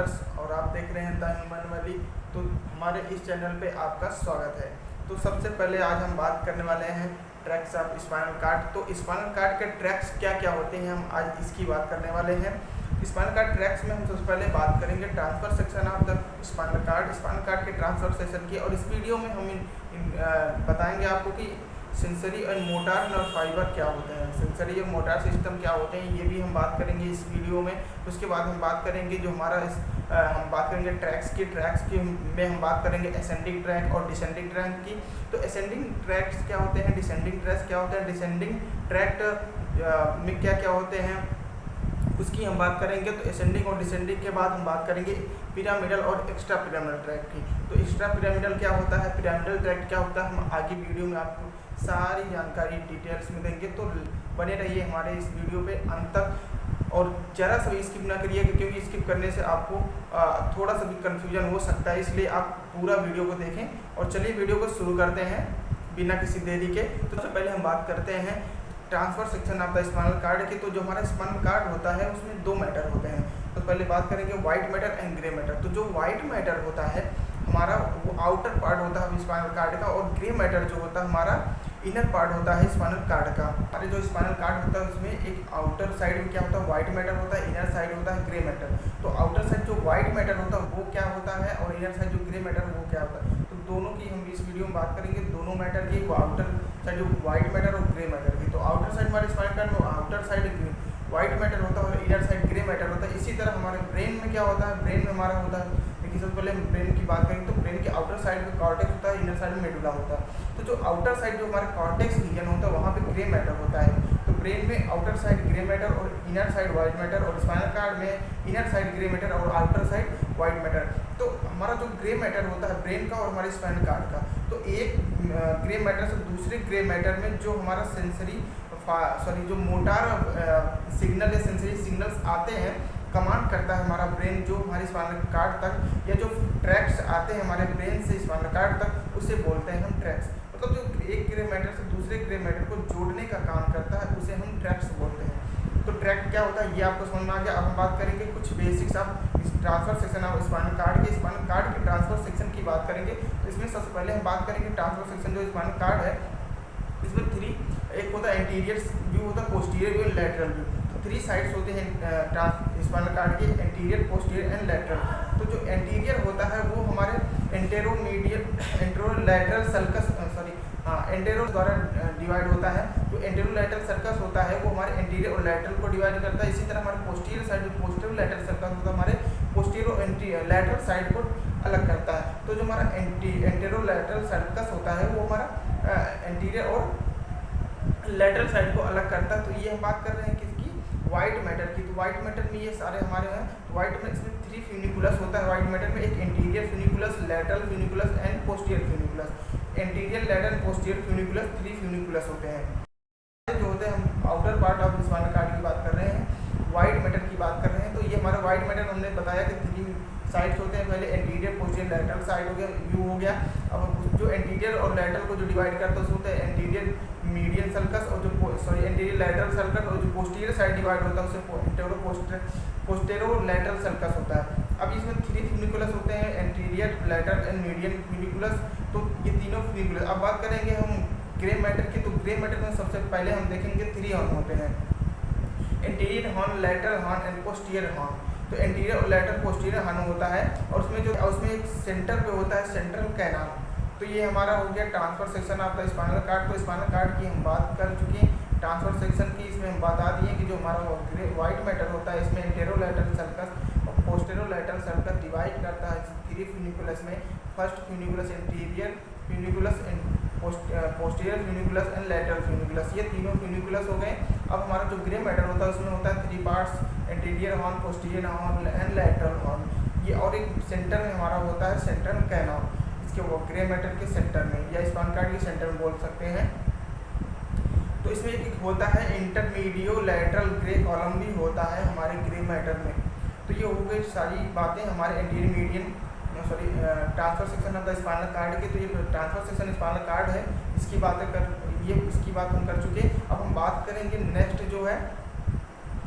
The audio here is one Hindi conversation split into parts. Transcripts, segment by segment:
आदर्श और आप देख रहे हैं द ह्यूमन वैली। तो हमारे इस चैनल पे आपका स्वागत है। तो सबसे पहले आज हम बात करने वाले हैं ट्रैक्स ऑफ स्पाइनल कार्ड। तो स्पाइनल कार्ड के ट्रैक्स क्या क्या होते हैं, हम आज इसकी बात करने वाले हैं। स्पाइनल कार्ड ट्रैक्स में हम सबसे पहले बात करेंगे transfer section of the spinal card के ट्रांसफर सेक्शन की। और इस वीडियो में हम बताएंगे आपको कि सेंसरी और मोटार नर्व फाइबर क्या होते हैं, सेंसरी और मोटार सिस्टम क्या होते हैं, ये भी हम बात करेंगे इस वीडियो में। उसके बाद हम बात करेंगे जो हमारा हम बात करेंगे ट्रैक्स की में हम बात करेंगे असेंडिंग ट्रैक और डिसेंडिंग ट्रैक की। तो असेंडिंग ट्रैक्स क्या होते हैं, डिसेंडिंग ट्रैक्स क्या होते हैं, डिसेंडिंग ट्रैक्ट में क्या क्या होते हैं उसकी हम बात करेंगे। तो असेंडिंग और डिसेंडिंग के बाद हम बात करेंगे पिरामिडल और एक्स्ट्रा पिरामिडल ट्रैक्ट की। तो एक्स्ट्रा पिरामिडल क्या होता है, पिरामिडल ट्रैक्ट क्या होता है, हम आगे वीडियो में आपको सारी जानकारी डिटेल्स में देंगे। तो बने रहिए हमारे इस वीडियो पे अंत तक और ज़रा सा भी स्किप ना करिएगा, क्योंकि स्किप करने से आपको थोड़ा सा भी कन्फ्यूजन हो सकता है, इसलिए आप पूरा वीडियो को देखें। और चलिए वीडियो को शुरू करते हैं बिना किसी देरी के। तो सबसे पहले हम बात करते हैं transfer section of the spinal card की। तो जो हमारा स्पाइनल कार्ड होता है उसमें दो मैटर होते हैं। तो पहले बात करेंगे white matter and grey matter. तो जो वाइट मैटर होता है हमारा वो आउटर पार्ट होता है स्पाइनल कार्ड का, और ग्रे मैटर जो होता है हमारा इनर पार्ट होता है स्पाइनल कार्ड का। हमारे जो स्पाइनल कार्ड होता है उसमें एक आउटर साइड में क्या होता है, वाइट मैटर होता है, इनर साइड होता है ग्रे मैटर। तो आउटर साइड जो वाइट मैटर होता है वो क्या होता है, और इनर साइड जो ग्रे मैटर वो क्या होता है। तो दोनों की हम इस वीडियो में बात करेंगे, दोनों मैटर की, वो आउटर साइड जो वाइट मैटर और ग्रे मैटर की। तो आउटर साइड हमारे स्पाइनल कार्ड में आउटर साइड वाइट मैटर होता है और इनर साइड ग्रे मैटर होता है। इसी तरह हमारे ब्रेन में क्या होता है, ब्रेन में हमारा होता है, लेकिन सबसे पहले हम ब्रेन की बात करेंगे। तो ब्रेन के आउटर साइड में कॉर्टेक्स होता है, इनर साइड में मेडुला होता है। तो जो आउटर साइड जो हमारे कॉर्टेक्स रीजन होता है वहाँ पे ग्रे मैटर होता है। तो ब्रेन में आउटर साइड ग्रे मैटर और इनर साइड वाइट मैटर, और स्पाइनल कार्ड में इनर साइड ग्रे मैटर और आउटर साइड वाइट मैटर। तो हमारा जो ग्रे मैटर होता है ब्रेन का और हमारे स्पाइनल कार्ड का, तो एक ग्रे मैटर से दूसरे ग्रे मैटर में जो हमारा जो मोटार सिग्नल या सेंसरी सिग्नल्स आते हैं, कमांड करता है हमारा ब्रेन जो हमारे स्पाइनल कार्ड तक, या जो ट्रैक्स आते हैं हमारे ब्रेन से स्पाइनल कार्ड तक, उसे बोलते हैं हम ट्रैक्स। मतलब जो एक ग्रे मैटर से दूसरे ग्रे मैटर को जोड़ने का काम करता है उसे हम ट्रैक्स बोलते हैं। तो ट्रैक्ट क्या होता है ये आपको समझ में आ गया। अब हम बात करेंगे कुछ basics of transfer section of spinal cord के। स्पाइनल कार्ड के ट्रांसफर सेक्शन की बात करेंगे। तो इसमें सबसे पहले हम बात करेंगे ट्रांसफर सेक्शन जो स्पाइनल कार्ड है इसमें एक होता है एंटीरियर व्यू, होता है पोस्टीरियर व्यू, लैटरल व्यू। तो 3 साइड्स होते हैं स्पाइनल कार्ड के, एंटीरियर, पोस्टीरियर एंड लैटरल। तो जो एंटीरियर होता है वो हमारे एंटेरोलैटरल सर्कस एंटेरो द्वारा डिवाइड होता है। जो एंटेरोलैटरल सर्कस होता है वो हमारे एंटीरियर और लैटरल को डिवाइड करता है। इसी तरह हमारे पोस्टीरियर साइड जो पोस्टेरोलैटरल सर्कस होता है हमारे पोस्टीरियर और लैटरल साइड को अलग करता है। तो जो हमारा एंटेरोलैटरल सर्कस होता है वो हमारा एंटीरियर और लैटरल साइड को अलग करता है। तो ये हम बात कर रहे हैं किसकी, वाइट मैटर की। तो वाइट मैटर में ये सारे हमारे हैं। तो वाइट में इसमें 3 फ्यूनिकुलस होता है वाइट मैटर में, एक anterior funiculus, lateral funiculus and posterior funiculus. Anterior, lateral, posterior funiculus 3 funiculus होते हैं जो होते हैं। हम outer part of spinal cord की बात कर रहे हैं, वाइट मैटर की बात कर रहे हैं। तो ये हमारा वाइट मैटर हमने बताया कि 3 साइड्स होते हैं। पहले एंटीरियर, पोस्टीरियर, लैटरल साइड हो गया, व्यू हो गया। अब जो एंटीरियर और लैटरल को जो डिवाइड करता है उसको होता है एंटीरियर मीडियन सर्कस, और जो एंटीरियर लैटरल सर्कस, और जो पोस्टीरियर साइड डिवाइड होता है उसे पोस्टेरो लैटरल सर्कस होता है। अब इसमें 3 फ्यूनिकुलस होते हैं, anterior, lateral and median funiculus. तो ये तीनों फ्यूनिकुलस। अब बात करेंगे हम ग्रे मैटर की। तो ग्रे मैटर में सबसे पहले हम देखेंगे 3 हॉर्न होते हैं, anterior horn, lateral horn and posterior horn. तो एंटीरियर और लैटरल पोस्टीरियर हॉर्न होता है, और उसमें एक सेंटर पे होता है सेंट्रल कैनाल। तो ये हमारा हो गया transfer section of the spinal cord. तो स्पाइनल कार्ड की हम बात कर चुके हैं। ट्रांसफर सेक्शन की इसमें हम बता दिए कि जो हमारा वाइट मैटर होता है इसमें एंटेरोलैटरल सर्कस और पोस्टेरोलैटरल सर्कस डिवाइड करता है 3 फ्यूनिकुलस में। First funiculus anterior funiculus, posterior funiculus and lateral funiculus, ये तीनों फ्यूनिकुलस हो गए। अब हमारा जो ग्रे मैटर होता है उसमें होता है 3 parts, anterior horn, posterior horn and lateral horn. ये और एक सेंटर में हमारा होता है सेंट्रल कैनाल, इसके वो ग्रे मैटर के सेंटर में, या स्पाइनल कार्ड के सेंटर में बोल सकते हैं। तो इसमें एक होता है इंटरमीडियो लैटरल ग्रे कॉलम भी होता है हमारे ग्रे मैटर में। तो ये हो गई सारी बातें हमारे anterior median transfer section of the spinal card के। तो ये ट्रांसफर सेक्शन स्पाइनल कार्ड है, इसकी बात हम कर चुके। अब हम बात करेंगे नेक्स्ट जो है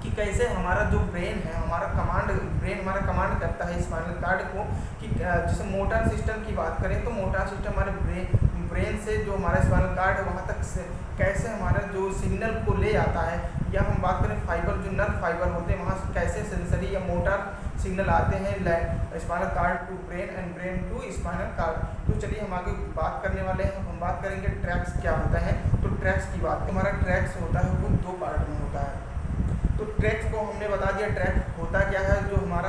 कि कैसे हमारा जो ब्रेन है, ब्रेन हमारा कमांड करता है स्पाइनल कार्ड को कि जैसे मोटर सिस्टम की बात करें तो मोटर सिस्टम हमारे ब्रेन से जो हमारा स्पाइनल कार्ड है वहाँ तक से कैसे हमारा जो सिग्नल को ले आता है, या हम बात करें फाइबर जो नर्व फाइबर होते हैं वहाँ से कैसे सेंसरी या मोटर सिग्नल आते हैं spinal cord to brain and brain to spinal cord. तो चलिए हम आगे बात करने वाले हैं। हम बात करेंगे ट्रैक्स क्या होता है। तो ट्रैक्स की बात, हमारा ट्रैक्स होता है वो 2 पार्ट में होता है। तो ट्रैक्स को हमने बता दिया, ट्रैक होता क्या है, जो हमारा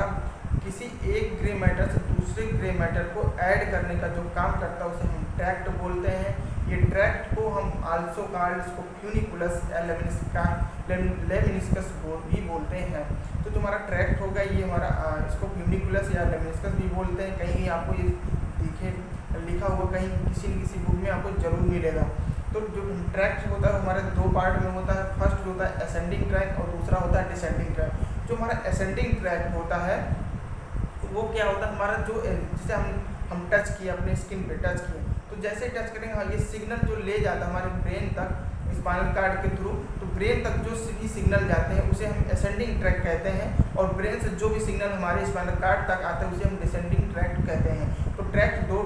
किसी एक ग्रे मैटर से दूसरे ग्रे मैटर को ऐड करने का जो काम करता है उसे हम ट्रैक्ट बोलते हैं। ये ट्रैक्ट को हम आल्सो कॉल्ड इसको फ्यूनिकुलस या लेमिनिस्कस भी बोलते हैं। तो जो हमारा ट्रैक्ट होगा ये हमारा इसको फ्यूनिकुलस या लेमिनिस्कस भी बोलते हैं। कहीं आपको ये लिखा हुआ कहीं किसी न किसी बुक में आपको जरूर मिलेगा। तो जो ट्रैक्ट होता है हमारे 2 पार्ट में होता है। फर्स्ट होता है असेंडिंग ट्रैक और दूसरा होता है डिसेंडिंग ट्रैक। जो हमारा असेंडिंग ट्रैक होता है वो क्या होता है, हमारा जो जैसे हम टच किए, अपने स्किन पे टच किए, तो जैसे टच करेंगे हाँ ये सिग्नल जो ले जाता है हमारे ब्रेन तक स्पाइनल कार्ड के थ्रू, तो ब्रेन तक जो भी सिग्नल जाते हैं उसे हम असेंडिंग ट्रैक कहते हैं। और ब्रेन से जो भी सिग्नल हमारे स्पाइनल कार्ड तक आते हैं उसे हम डिसेंडिंग ट्रैक कहते हैं। तो ट्रैक दो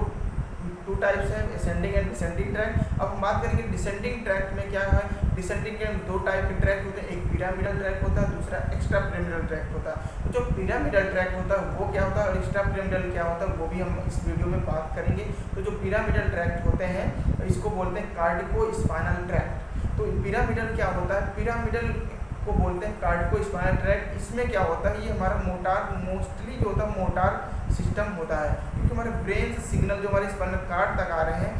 टाइप्स हैं, असेंडिंग एंड डिसेंडिंग ट्रैक। अब हम बात करेंगे डिसेंडिंग ट्रैक में क्या है। डिसेंडिंग के 2 टाइप के ट्रैक होते हैं, एक पिरामिडल ट्रैक होता है, दूसरा एक्स्ट्रा पिरामिडल ट्रैक होता है। तो जो पिरामिडल ट्रैक होता है वो क्या होता है और एक्स्ट्रा पिरामिडल क्या होता है वो भी हम इस वीडियो में बात करेंगे। तो जो पिरामिडल ट्रैक होते हैं इसको बोलते हैं कार्डिको स्पाइनल ट्रैक। तो पिरामिडल क्या होता है, पिरामिडल को बोलते हैं कार्डिको स्पाइनल ट्रैक। इसमें क्या होता है, ये हमारा मोस्टली जो होता है मोटार सिस्टम होता है, क्योंकि हमारे ब्रेन से सिग्नल जो हमारे स्पाइनल कार्ड तक आ रहे हैं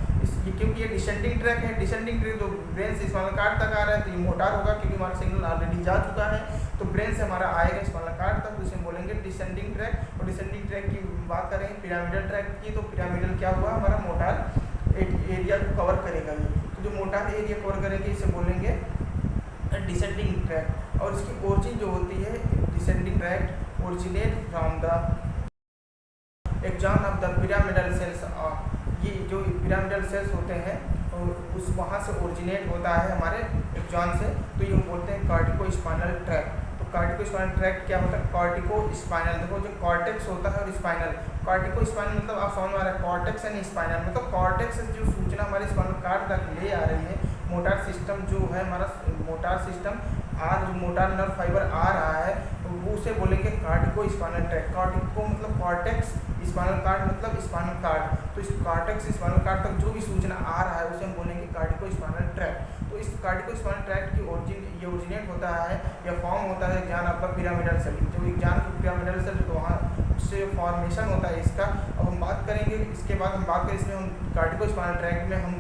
क्योंकि ये डिसेंडिंग ट्रैक है। डिसेंडिंग ट्रैक जो ब्रेन से स्पाइनल कार्ड तक आ रहा है तो ये मोटार होगा क्योंकि हमारा सिग्नल ऑलरेडी जा चुका है। तो ब्रेन से हमारा आएगा स्पाइनल कार्ड तक, उसे बोलेंगे डिसेंडिंग ट्रैक। और डिसेंडिंग ट्रैक की बात करें पिरामिडल ट्रैक की, तो पिरामिडल क्या हुआ, हमारा मोटार एरिया को कवर करेगा ये। तो जो मोटार एरिया कवर करेंगे इसे बोलेंगे डिसेंडिंग ट्रैक। और इसकी ओरिजिन जो होती है descending tract originate from the axon of the pyramidal cells. ये जो पिरामिडल सेल्स होते हैं और उस वहाँ से ओरिजिनेट होता है हमारे एक्जॉन से। तो ये बोलते हैं कार्डिको स्पाइनल ट्रैक। तो कार्डिको स्पाइनल ट्रैक क्या होता है, कार्डिको स्पाइनल, देखो जो कॉर्टेक्स होता है और स्पाइनल। कार्डिको स्पाइनल मतलब आप समझ में आ रहा है, कॉर्टेक्स एंड स्पाइनल मतलब कॉर्टेक्स से जो सूचना हमारे स्पाइनल कार्ड तक ले आ रही है, मोटार सिस्टम जो है हमारा मोटार सिस्टम जो मोटार नर्व फाइबर आ रहा है वो उसे बोलेंगे कार्डिको स्पाइनल ट्रैक। कार्डिको मतलब कॉर्टेक्स, स्पाइनल कार्ड मतलब स्पाइनल कार्ड। तो इस कॉर्टेक्स स्पाइनल कार्ड तक जो भी सूचना आ रहा है उसे हम बोलेंगे कार्डिको स्पाइनल ट्रैक। तो इस कार्डिको स्पाइनल ट्रैक की ओरिजिनेट होता है या फॉर्म होता है axon of the pyramidal cell. जो एक्जॉन ऑफ पिरामिडल सेल तो वहाँ उससे फॉर्मेशन होता है इसका। अब हम बात करेंगे, इसके बाद हम बात करें इसमें हम कार्डिको स्पाइनल ट्रैक में हम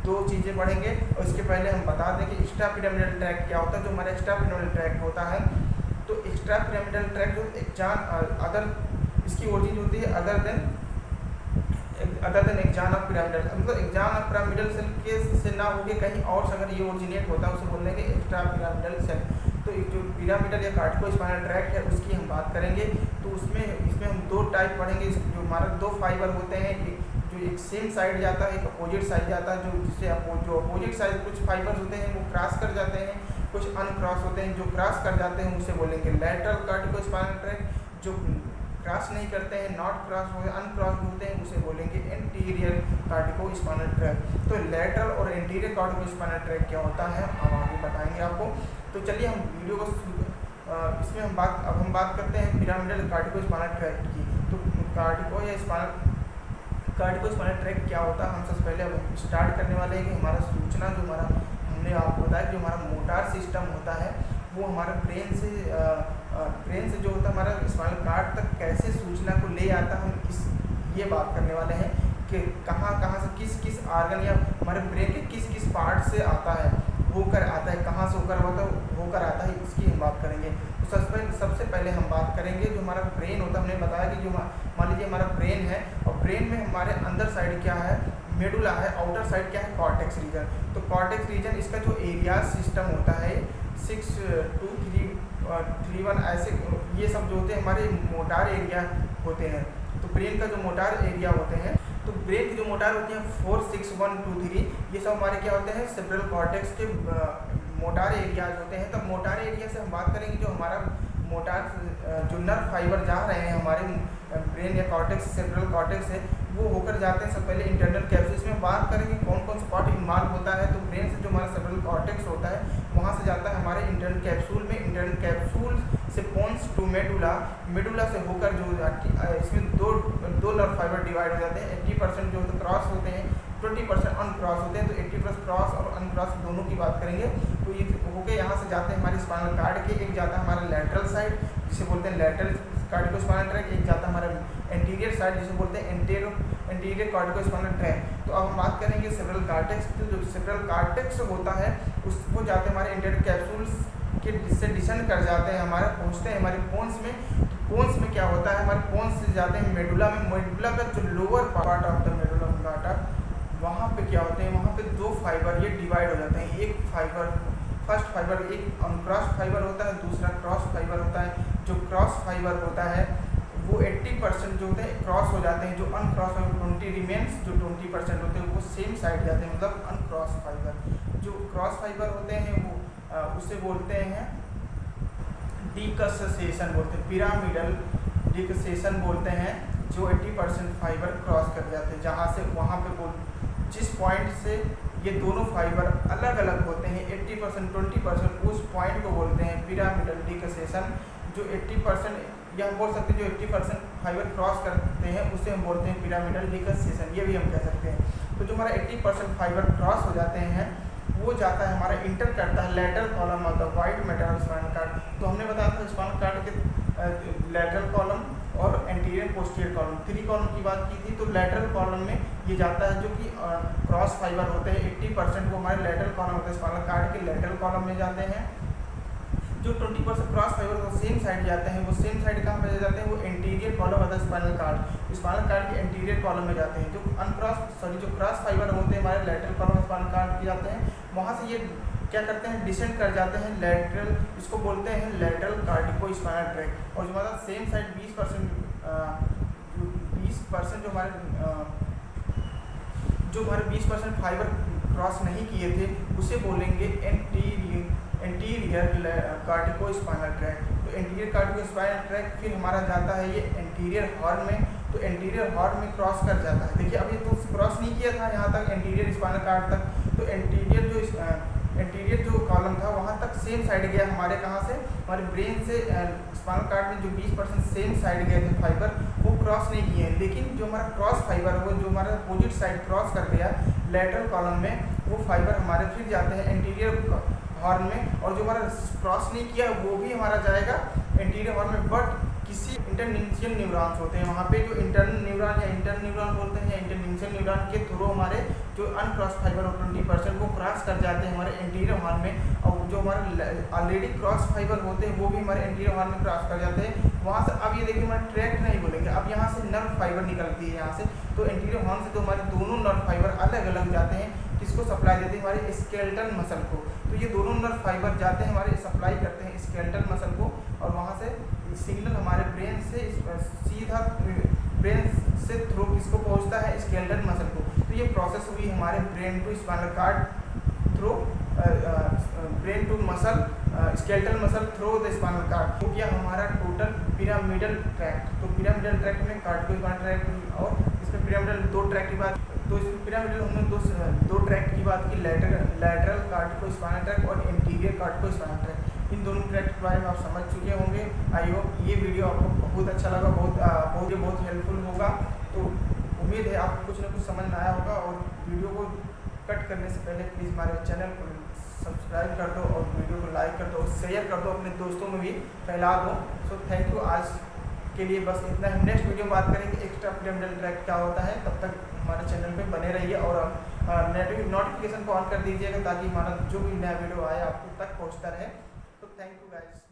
2 चीज़ें पढ़ेंगे। और इसके पहले हम बता दें कि एक्स्ट्रा पिरामिडल ट्रैक क्या होता है। जो हमारा एक्स्ट्रा पिरामिडल ट्रैक होता है, तो एक्स्ट्रा पिरामिडल ट्रैक जो एक्जॉन इसकी ओरिजिन होती है other than Exxon of pyramidal, मतलब एक्जॉन ऑफ पिरामिडल सेल के से ना होके कहीं और से अगर ये ओरिजिनेट होता है उसे बोलने के एक्स्ट्रा पिरामिडल सेल। तो जो पिरामिडल या कार्डिको स्पाइनल ट्रैक है उसकी हम बात करेंगे। तो इसमें हम 2 टाइप पढ़ेंगे। जो हमारा 2 फाइबर होते हैं, जो एक सेम साइड जाता है, एक अपोजिट साइड जाता है। जो अपोजिट साइड कुछ फाइबर्स होते हैं वो क्रॉस कर जाते हैं, कुछ अनक्रॉस होते हैं। जो क्रॉस कर जाते हैं उसे बोलेंगे लैटरल कार्डिको स्पाइनल ट्रैक। जो क्रॉस नहीं करते हैं, नॉट क्रॉस होते अनक्रॉस होते हैं, उसे बोलेंगे एंटीरियर कार्डिको स्पाइनल ट्रैक। तो लैटरल और एंटीरियर कार्डिको स्पाइनल ट्रैक क्या होता है हम आगे बताएंगे आपको। तो चलिए हम वीडियो को इसमें हम बात करते हैं पिरामिडल कार्डिको स्पाइनल ट्रैक की। तो कार्डिको स्पाइनल ट्रैक क्या होता है, हम सबसे पहले अब स्टार्ट करने वाले हैं कि हमारा सूचना जो हमारा हमने आपको बताया कि जो हमारा मोटार सिस्टम होता है वो हमारे ब्रेन से जो होता है हमारा स्पाइनल कार्ड तक कैसे सूचना को ले आता है। हम ये बात करने वाले हैं कि कहाँ से किस आर्गन या हमारे ब्रेन के किस पार्ट से आता है, होकर आता है, कहाँ से होकर आता है, इसकी हम बात करेंगे। तो सबसे पहले हम बात करेंगे जो हमारा ब्रेन होता है। हमने बताया कि जो मान लीजिए हमारा ब्रेन है और ब्रेन में हमारे अंदर साइड क्या है, मेडुला है, आउटर साइड क्या है, कॉर्टेक्स रीजन। तो कॉर्टेक्स रीजन इसका जो एरिया सिस्टम होता है 6, 2, 3, 1 ऐसे ये सब जो होते हैं हमारे मोटार एरिया होते हैं। तो ब्रेन का जो मोटार एरिया होते हैं, तो ब्रेन की जो मोटार होती है 4, 6, 1, 2, 3 ये सब हमारे क्या होते हैं सेरेब्रल कॉर्टेक्स के मोटार एरियाज होते हैं, तब मोटार एरिया से हम बात करेंगे जो हमारा मोटार जो नर्व फाइबर जा रहे हैं हमारे ब्रेन या कॉर्टेक्स सेरेब्रल कॉर्टेक्स है वो होकर जाते हैं। सब पहले इंटरनल कैप्सूल्स में बात करेंगे कौन कौन सा पार्ट इन्वॉल्व होता है। तो ब्रेन से जो हमारा सेरेब्रल कॉर्टेक्स होता है वहाँ से जाता है हमारे इंटरनल कैप्सूल में, इंटरनल कैप्सूल से पोन्स टू मेडुला, मेडुला से होकर जो इसमें दो नर्व फाइबर डिवाइड हो जाते हैं। 80% जो क्रॉस होते हैं, 20% अनक्रॉस होते हैं। तो 80% क्रॉस और अनक्रॉस दोनों की बात करेंगे। तो ये होके यहाँ से जाते हैं हमारे स्पाइनल कार्ड के, एक जाता है हमारा लैटरल साइड जिसे बोलते हैं लैटरल कार्डिकोस्पाइनल ट्रैक्ट, एक जाता है हमारा एंटीरियर साइड जिसे बोलते हैं एंटीरियर कार्डिकोस्पाइनल ट्रैक्ट। तो अब हम बात करेंगे सेरेब्रल कॉर्टेक्स। तो जो सेरेब्रल कॉर्टेक्स होता है उसको जाते हैं हमारे इंटरनल कैप्सूल्स के से डिसेंड कर जाते हैं, हमारे पहुँचते हैं हमारे पोन्स में। पोन्स में क्या होता है, हमारे पोन्स से जाते हैं मेडुला में। मेडुला का जो lower part of the medulla oblongata वहाँ पे क्या होते हैं, वहाँ पे दो फाइबर ये डिवाइड हो जाते हैं। एक फाइबर फर्स्ट फाइबर एक अनक्रॉस फाइबर होता है, दूसरा क्रॉस फाइबर होता है। जो क्रॉस फाइबर होता है वो 80% जो होते हैं क्रॉस हो जाते हैं, जो अनक्रॉस फाइबर 20 रिमेन्स, जो 20% होते हैं वो सेम साइड जाते हैं, मतलब अनक्रॉस फाइबर। जो क्रॉस फाइबर होते हैं वो उसे बोलते हैं डिकसेशन बोलते हैं, पिरामिडल डिकसेशन बोलते हैं। जो 80% फाइबर क्रॉस कर जाते हैं, जहाँ से वहाँ पे जिस पॉइंट से ये दोनों फाइबर अलग अलग होते हैं 80% 20%, उस पॉइंट को बोलते हैं पिरामिडल डिकसेशन। जो 80% या हम बोल सकते हैं जो 80% फाइबर क्रॉस करते हैं उसे हम बोलते हैं पिरामिडल डिकसेशन, ये भी हम कह सकते हैं। तो जो हमारा 80% फाइबर क्रॉस हो जाते हैं वो जाता है हमारा इंटर करता है lateral column of the white matter spinal cord. तो हमने बताया था स्पाइनल कार्ड के लैटरल कॉलम और एंटीरियर पोस्टीरियर कॉलम, 3 कॉलम की बात की थी। तो लैटरल कॉलम में ये जाता है जो कि क्रॉस फाइबर होते हैं 80% वो हमारे लैटरल कॉलम होते हैं स्पाइनल कार्ड के लैटरल कॉलम में जाते हैं। जो 20% क्रॉस फाइबर वो सेम साइड जाते हैं, वो सेम साइड कहाँ पे जाते हैं, वो एंटीरियर कॉलम होता है स्पाइनल कार्ड के एंटीरियर कॉलम में जाते हैं। जो क्रॉस फाइबर होते हैं हमारे लैटरल कॉलम स्पाइनल कार्ड के जाते हैं, वहाँ से ये क्या करते हैं डिसेंड कर जाते हैं लैटरल, इसको बोलते हैं लैटरल कार्डिकोस्पाइनल ट्रैक्ट। और जो हमारा सेम साइड 20% जो हमारे 20% फाइबर क्रॉस नहीं किए थे उसे बोलेंगे एंटीरियर कार्डिकोस्पाइनल ट्रैक्ट। तो एंटीरियर कार्डिकोस्पाइनल ट्रैक्ट फिर हमारा जाता है ये एंटीरियर हॉर्न में। तो एंटीरियर हॉर्न में क्रॉस कर जाता है। देखिए अभी तो क्रॉस नहीं किया था यहाँ तक एंटीरियर स्पाइनल कार्ड तक। तो एंटीरियर जो कॉलम था वहाँ तक सेम साइड गया हमारे, कहाँ से, हमारे ब्रेन से स्पाइनल कार्ड में जो 20% सेम साइड गए थे फाइबर वो क्रॉस नहीं किए हैं। लेकिन जो हमारा क्रॉस फाइबर है वो जो हमारा अपोजिट साइड क्रॉस कर गया लैटरल कॉलम में, वो फाइबर हमारे फिर जाते हैं एंटीरियर हॉर्न में। और जो हमारा क्रॉस नहीं किया वो भी हमारा जाएगा एंटीरियर हॉर्न में, बट किसी इंटरनिंशियल न्यूरॉन्स होते हैं वहाँ पे जो इंटरनल न्यूरॉन या इंटर न्यूरॉन बोलते हैं या इंटरनिंशियल न्यूरॉन के थ्रू हमारे जो अनक्रॉस फाइबर और 20% वो क्रॉस कर जाते हैं हमारे एंटीरियर हॉर्न में। और जो हमारे ऑलरेडी क्रॉस फाइबर होते हैं वो भी हमारे एंटीरियर हॉर्न में क्रॉस कर जाते हैं वहाँ से। अब ये देखिए हमारे ट्रैक्ट नहीं बोलेंगे, अब यहाँ से नर्व फाइबर निकलती है यहाँ से। तो एंटीरियर हॉर्न से तो हमारे दोनों नर्व फाइबर अलग अलग जाते हैं, किसको सप्लाई देते हैं, हमारे स्केलेटल मसल को। तो ये दोनों नर्व फाइबर जाते हैं हमारे सप्लाई करते हैं स्केलेटल मसल को, और वहाँ से सिग्नल हमारे ब्रेन से सीधा ब्रेन से थ्रू किसको पहुँचता है, स्केलेटल मसल को। तो ये प्रोसेस हुई हमारे brain to spinal cord through brain to muscle skeletal muscle through the spinal cord. तो क्या हमारा टोटल पिरामिडल ट्रैक्ट। तो पिरामिडल ट्रैक्ट में कार्डिकोस्पाइनल ट्रैक्ट और इसमें पिरामिडल 2 ट्रैक्ट की बात, तो इसमें पिरामिडल हमने दो ट्रैक्ट की बात की, लैटरल कार्डिकोस्पाइनल ट्रैक्ट और एंटीरियर कार्डिकोस्पाइनल ट्रैक्ट। इन दोनों ट्रैक्ट के बारे में आप समझ चुके होंगे। आई होप ये वीडियो आपको बहुत अच्छा लगा, बहुत हेल्पफुल होगा। तो उम्मीद है आपको कुछ ना कुछ समझ में आया होगा। और वीडियो को कट करने से पहले प्लीज़ हमारे चैनल को सब्सक्राइब कर दो और वीडियो को लाइक कर दो और शेयर कर दो, अपने दोस्तों में भी फैला दो। सो थैंक यू, आज के लिए बस इतना। हम नेक्स्ट वीडियो में बात करेंगे एक्स्ट्रा पिरामिडल ट्रैक्ट क्या होता है। तब तक हमारे चैनल पे बने रहिए और नोटिफिकेशन को ऑन कर दीजिएगा ताकि हमारा जो भी नया वीडियो आए आपको तक पहुँचता रहे। तो थैंक यू गाइस।